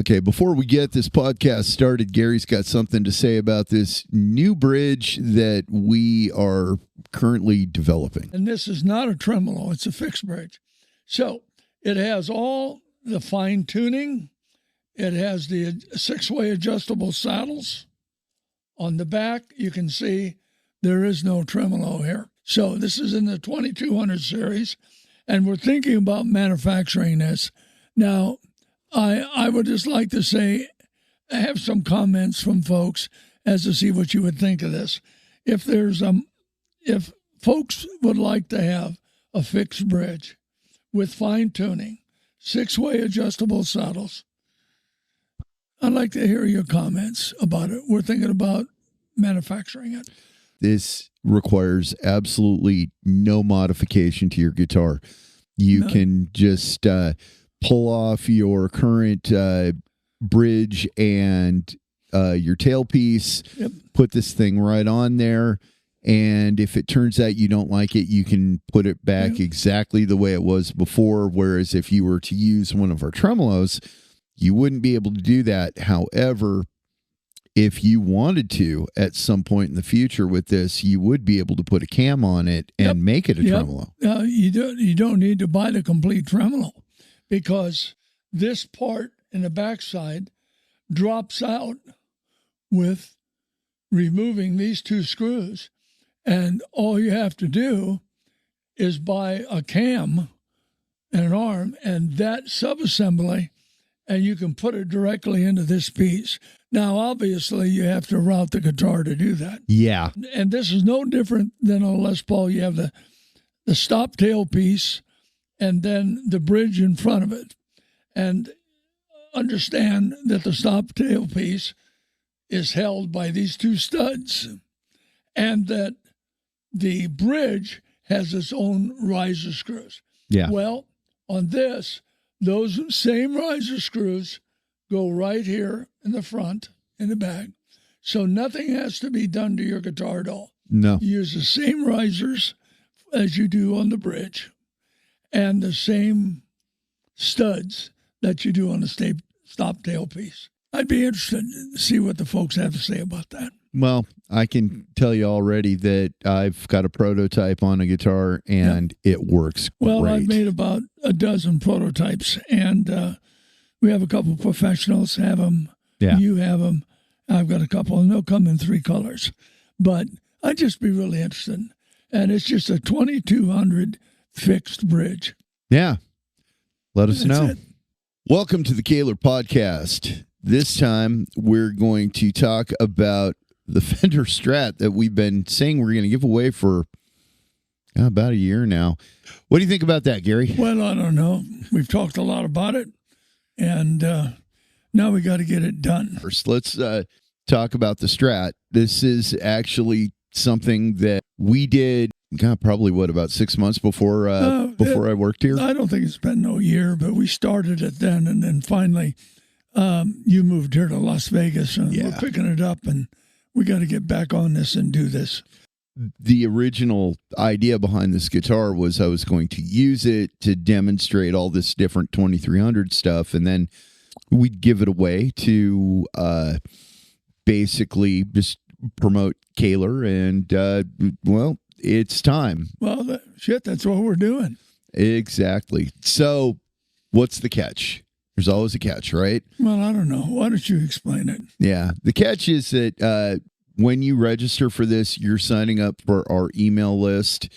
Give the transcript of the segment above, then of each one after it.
Okay, before we get this podcast started, Gary's got something to say about this new bridge that we are currently developing. And this is not a tremolo, it's a fixed bridge. So it has all the fine tuning. It has the 6-way adjustable saddles. On the back, you can see there is no tremolo here. So this is in the 2200 series, and we're thinking about manufacturing this. Now, I would just like to say, I have some comments from folks as to see what you would think of this. If folks would like to have a fixed bridge with fine tuning, 6-way adjustable saddles, I'd like to hear your comments about it. We're thinking about manufacturing it. This requires absolutely no modification to your guitar. You can just pull off your current bridge and your tailpiece, put this thing right on there, and if it turns out you don't like it, you can put it back exactly the way it was before, whereas if you were to use one of our tremolos, you wouldn't be able to do that. However, if you wanted to at some point in the future with this, you would be able to put a cam on it and make it a tremolo. You don't need to buy the complete tremolo, because this part in the backside drops out with removing these 2 screws. And all you have to do is buy a cam and an arm and that subassembly, and you can put it directly into this piece. Now, obviously, you have to route the guitar to do that. Yeah. And this is no different than a Les Paul. You have the stop tail piece and then the bridge in front of it. And understand that the stop tail piece is held by these 2 studs, and that the bridge has its own riser screws. Yeah. Well, on this, those same riser screws go right here in the front, in the back. So nothing has to be done to your guitar at all. No. You use the same risers as you do on the bridge and the same studs that you do on the stop tail piece. I'd be interested to see what the folks have to say about that. Well, I can tell you already that I've got a prototype on a guitar, and it works Well, great. I've made about a dozen prototypes, and we have a couple professionals have them. Yeah. You have them. I've got a couple, and they'll come in 3 colors. But I'd just be really interested. And it's just a 2200 fixed bridge. Yeah. Let us know. It. Welcome to the Kahler Podcast. This time, we're going to talk about the Fender Strat that we've been saying we're going to give away for about a year now. What do you think about that, Gary? Well, I don't know. We've talked a lot about it, and now we got to get it done. First, let's talk about the Strat. This is actually something that we did, probably about 6 months before I worked here? I don't think it's been no year, but we started it then, and then finally you moved here to Las Vegas, and we're picking it up, and we got to get back on this and do this. The original idea behind this guitar was I was going to use it to demonstrate all this different 2300 stuff, and then we'd give it away to basically just promote Kahler, and well, it's time. Well, that's what we're doing. Exactly. So what's the catch? There's always a catch, right? Well, I don't know. Why don't you explain it? Yeah. The catch is that when you register for this, you're signing up for our email list.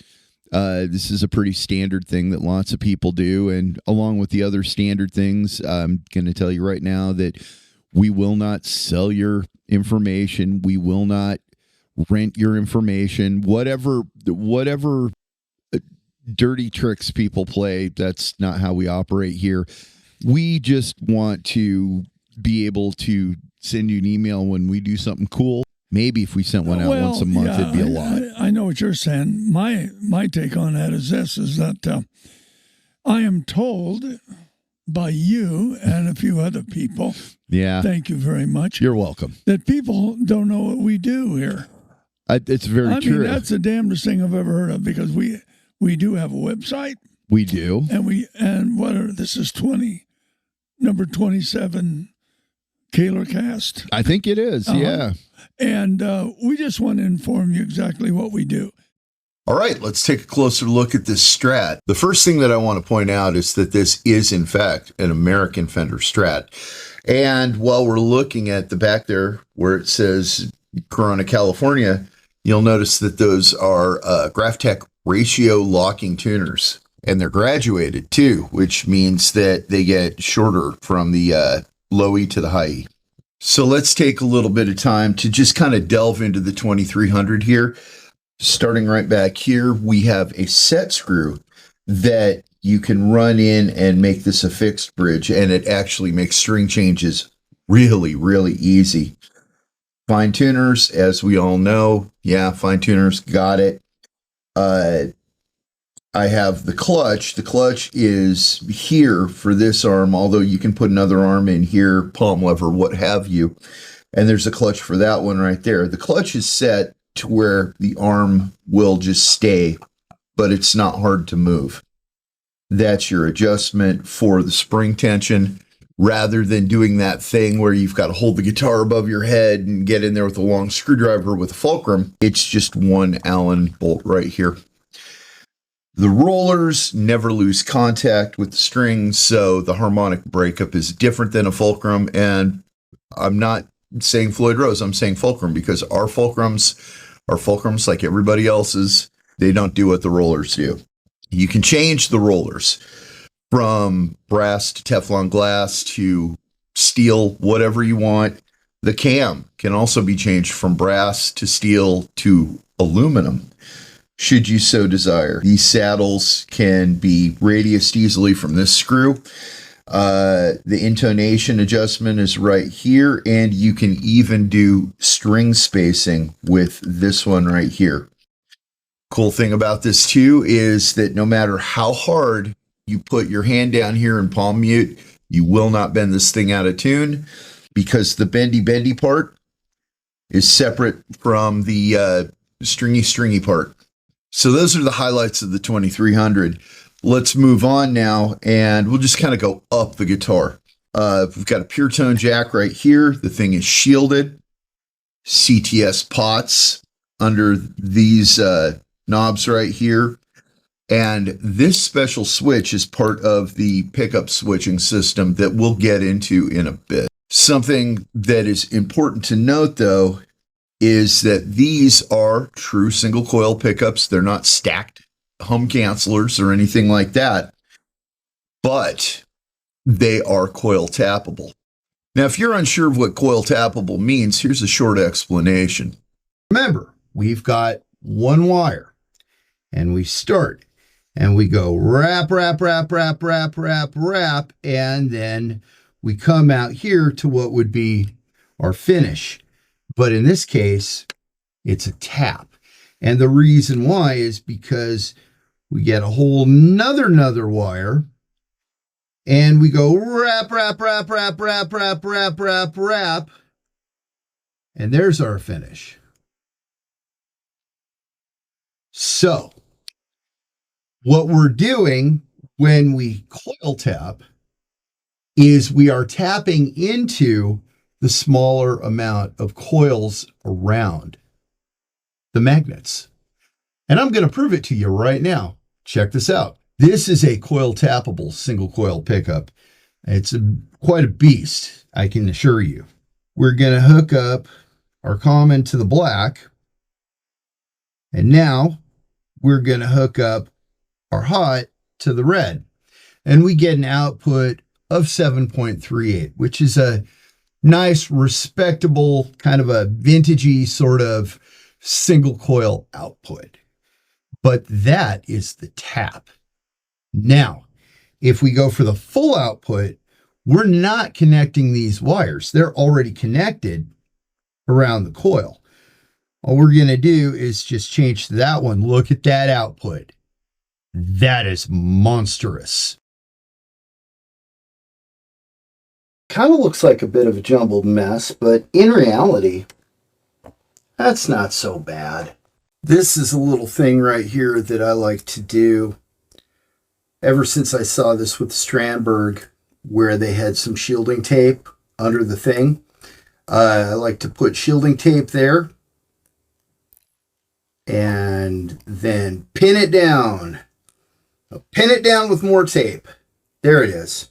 This is a pretty standard thing that lots of people do. And along with the other standard things, I'm going to tell you right now that we will not sell your information. We will not rent your information. Whatever dirty tricks people play, that's not how we operate here. We just want to be able to send you an email when we do something cool. Maybe if we sent one out once a month, it'd be a lot. I know what you're saying. My take on that is this, is that I am told by you and a few other people, thank you very much. You're welcome. That people don't know what we do here. It's very true. I mean, that's the damnedest thing I've ever heard of, because we do have a website. We do. And this is number 27 Kahler-Kast. I think it is, yeah. And we just want to inform you exactly what we do. All right, let's take a closer look at this Strat. The first thing that I want to point out is that this is, in fact, an American Fender Strat. And while we're looking at the back there where it says Corona, California, you'll notice that those are Graphtec ratio locking tuners. And they're graduated too, which means that they get shorter from the low E to the high E. So let's take a little bit of time to just kind of delve into the 2300 here. Starting right back here, we have a set screw that you can run in and make this a fixed bridge, and it actually makes string changes really, really easy. Fine tuners, as we all know, yeah, fine tuners, got it. I have the clutch. The clutch is here for this arm, although you can put another arm in here, palm lever, what have you. And there's a clutch for that one right there. The clutch is set to where the arm will just stay, but it's not hard to move. That's your adjustment for the spring tension, rather than doing that thing where you've got to hold the guitar above your head and get in there with a long screwdriver with a fulcrum. It's just one Allen bolt right here. The rollers never lose contact with the strings, so the harmonic breakup is different than a fulcrum. And I'm not saying Floyd Rose, I'm saying fulcrum, because our fulcrums are fulcrums like everybody else's. They don't do what the rollers do. You can change the rollers from brass to Teflon glass to steel, whatever you want. The cam can also be changed from brass to steel to aluminum, should you so desire. These saddles can be radiused easily from this screw. The intonation adjustment is right here, and you can even do string spacing with this one right here. Cool thing about this too is that no matter how hard you put your hand down here in palm mute, you will not bend this thing out of tune, because the bendy part is separate from the stringy part. So those are the highlights of the 2300. Let's move on now, and we'll just kind of go up the guitar. We've got a pure tone jack right here. The thing is shielded. CTS pots under these knobs right here. And this special switch is part of the pickup switching system that we'll get into in a bit. Something that is important to note, though, is that these are true single coil pickups. They're not stacked hum cancelers or anything like that, but they are coil tappable. Now, if you're unsure of what coil tappable means, here's a short explanation. Remember, we've got one wire, and we start, and we go wrap, wrap, wrap, wrap, wrap, wrap, wrap, and then we come out here to what would be our finish. But in this case, it's a tap. And the reason why is because we get a whole another wire, and we go wrap, wrap, wrap, wrap, wrap, wrap, wrap, wrap, wrap, and there's our finish. So what we're doing when we coil tap is we are tapping into the smaller amount of coils around the magnets. And I'm going to prove it to you right now. Check this out. This is a coil tappable single coil pickup. It's quite a beast, I can assure you. We're going to hook up our common to the black. And now we're going to hook up our hot to the red. And we get an output of 7.38, which is a nice, respectable, kind of a vintagey sort of single coil output. But that is the tap. Now, if we go for the full output, we're not connecting these wires. They're already connected around the coil. All we're going to do is just change that one. Look at that output. That is monstrous. Kind of looks like a bit of a jumbled mess, but in reality, that's not so bad. This is a little thing right here that I like to do. Ever since I saw this with Strandberg, where they had some shielding tape under the thing, I like to put shielding tape there and then pin it down. Pin it down with more tape. There it is.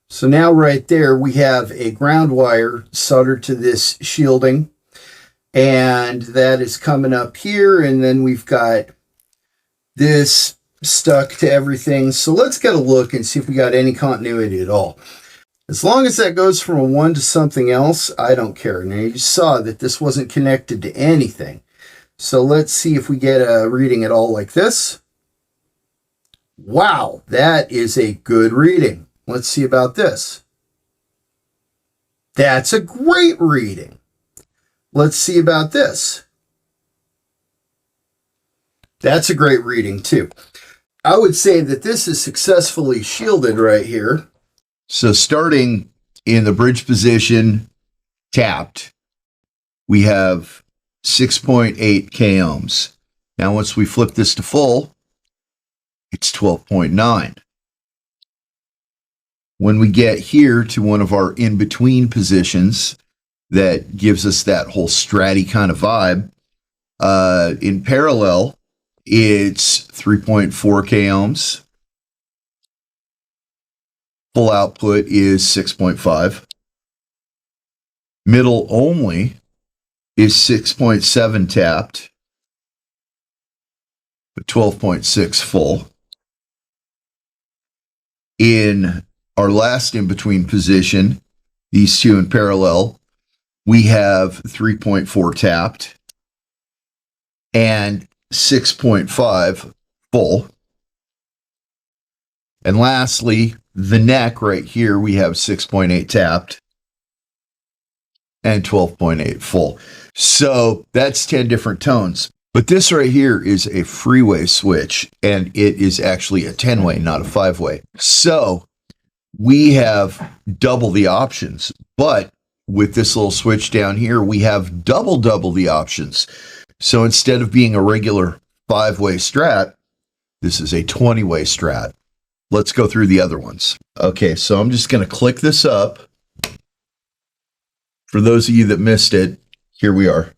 So now right there we have a ground wire soldered to this shielding, and that is coming up here, and then we've got this stuck to everything. So let's get a look and see if we got any continuity at all. As long as that goes from a 1 to something else, I don't care. Now you saw that this wasn't connected to anything. So let's see if we get a reading at all like this. Wow, that is a good reading. Let's see about this. That's a great reading. Let's see about this. That's a great reading too. I would say that this is successfully shielded right here. So starting in the bridge position, tapped, we have 6.8 k ohms. Now once we flip this to full, it's 12.9. When we get here to one of our in-between positions that gives us that whole stratty kind of vibe, in parallel, it's 3.4 k ohms. Full output is 6.5. Middle only is 6.7 tapped, but 12.6 full. In our last in-between position, these two in parallel, we have 3.4 tapped and 6.5 full. And lastly, the neck right here, we have 6.8 tapped and 12.8 full. So that's 10 different tones. But this right here is a freeway switch, and it is actually a 10-way, not a 5-way. So we have double the options, but with this little switch down here, we have double the options. So instead of being a regular 5-way Strat, this is a 20-way Strat. Let's go through the other ones. Okay, so I'm just going to click this up. For those of you that missed it, here we are.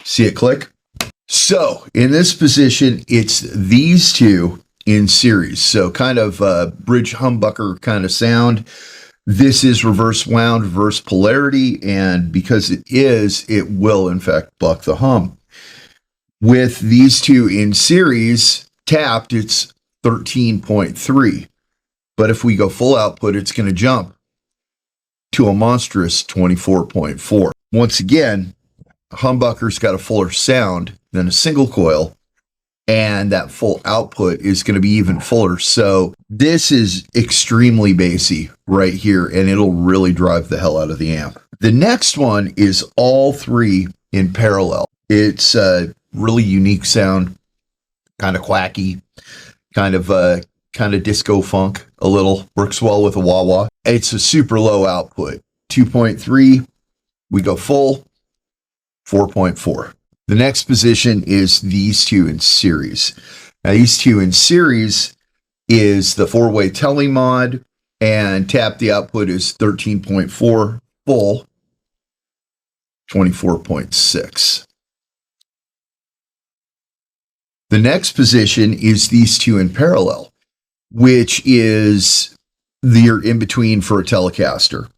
See it click? So in this position, it's these two in series. So kind of bridge humbucker kind of sound. This is reverse wound, reverse polarity, and because it will in fact buck the hum. With these two in series, tapped, it's 13.3. But if we go full output, it's going to jump to a monstrous 24.4. Once again, humbucker's got a fuller sound than a single coil, and that full output is going to be even fuller. So this is extremely bassy right here, and it'll really drive the hell out of the amp. The next one is all three in parallel. It's a really unique sound, kind of quacky, kind of disco funk a little. Works well with a wah-wah. It's a super low output, 2.3. We go full, 4.4. The next position is these two in series. Now these two in series is the 4-way tele mod, and tap the output is 13.4, full 24.6. The next position is these two in parallel, which is the in-between for a Telecaster.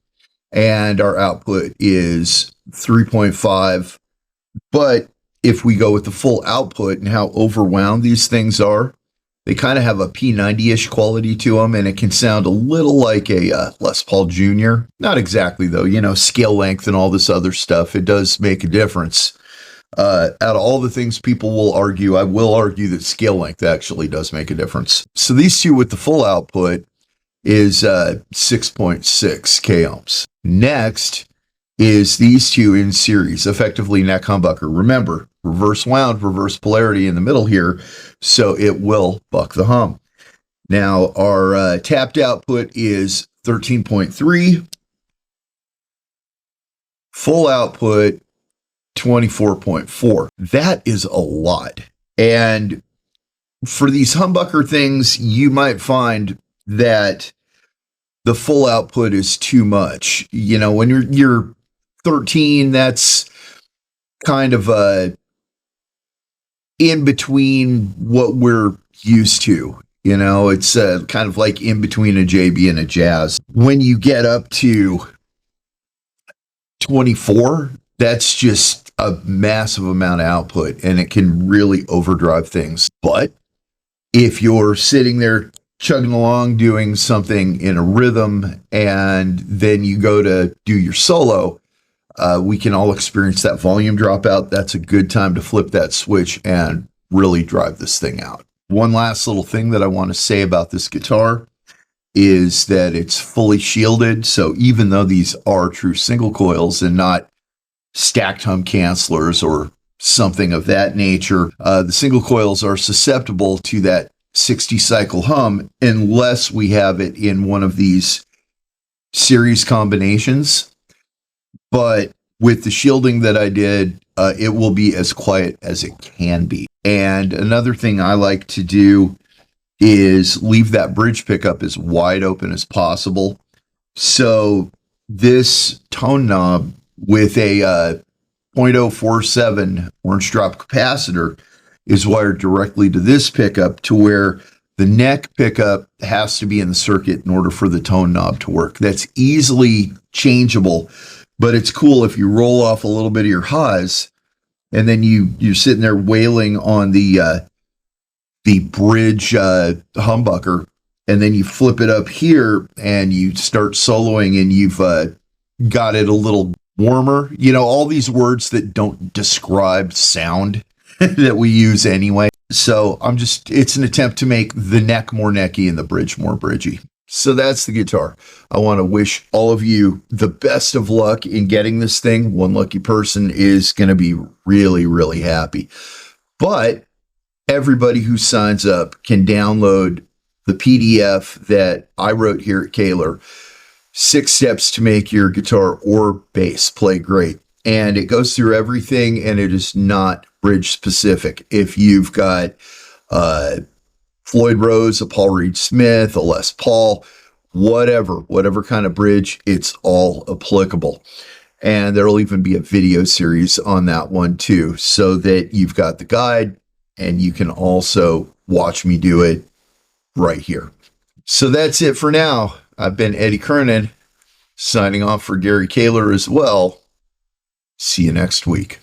And our output is 3.5. But if we go with the full output and how overwound these things are, they kind of have a P90-ish quality to them, and it can sound a little like a Les Paul Jr. Not exactly, though. You know, scale length and all this other stuff, it does make a difference. Out of all the things people will argue, I will argue that scale length actually does make a difference. So these two with the full output is 6.6 k ohms. Next is these two in series, effectively neck humbucker. Remember, reverse wound, reverse polarity in the middle here, so it will buck the hum. Now, our tapped output is 13.3. Full output, 24.4. That is a lot. And for these humbucker things, you might find that the full output is too much. You know, when you're 13, that's kind of in between what we're used to. You know, it's kind of like in between a JB and a Jazz. When you get up to 24, that's just a massive amount of output, and it can really overdrive things. But if you're sitting there chugging along doing something in a rhythm and then you go to do your solo, we can all experience that volume dropout. That's a good time to flip that switch and really drive this thing out. One last little thing that I want to say about this guitar is that it's fully shielded. So even though these are true single coils and not stacked hum cancelers or something of that nature, the single coils are susceptible to that 60 cycle hum unless we have it in one of these series combinations. But with the shielding that I did, it will be as quiet as it can be. And another thing I like to do is leave that bridge pickup as wide open as possible. So this tone knob with a 0.047 orange drop capacitor is wired directly to this pickup, to where the neck pickup has to be in the circuit in order for the tone knob to work. That's easily changeable, but it's cool if you roll off a little bit of your highs and then you're sitting there wailing on the bridge humbucker, and then you flip it up here and you start soloing and you've got it a little warmer. You know, all these words that don't describe sound that we use anyway. So it's an attempt to make the neck more necky and the bridge more bridgy. So that's the guitar. I want to wish all of you the best of luck in getting this thing. One lucky person is going to be really, really happy. But everybody who signs up can download the PDF that I wrote here at Kahler, 6 steps to make your guitar or bass play great. And it goes through everything, and it is not bridge specific. If you've got Floyd Rose, a Paul Reed Smith, a Les Paul, whatever kind of bridge, it's all applicable. And there'll even be a video series on that one too, so that you've got the guide and you can also watch me do it right here. So that's it for now. I've been Eddie Kernan, signing off for Gary Kahler as well. See you next week.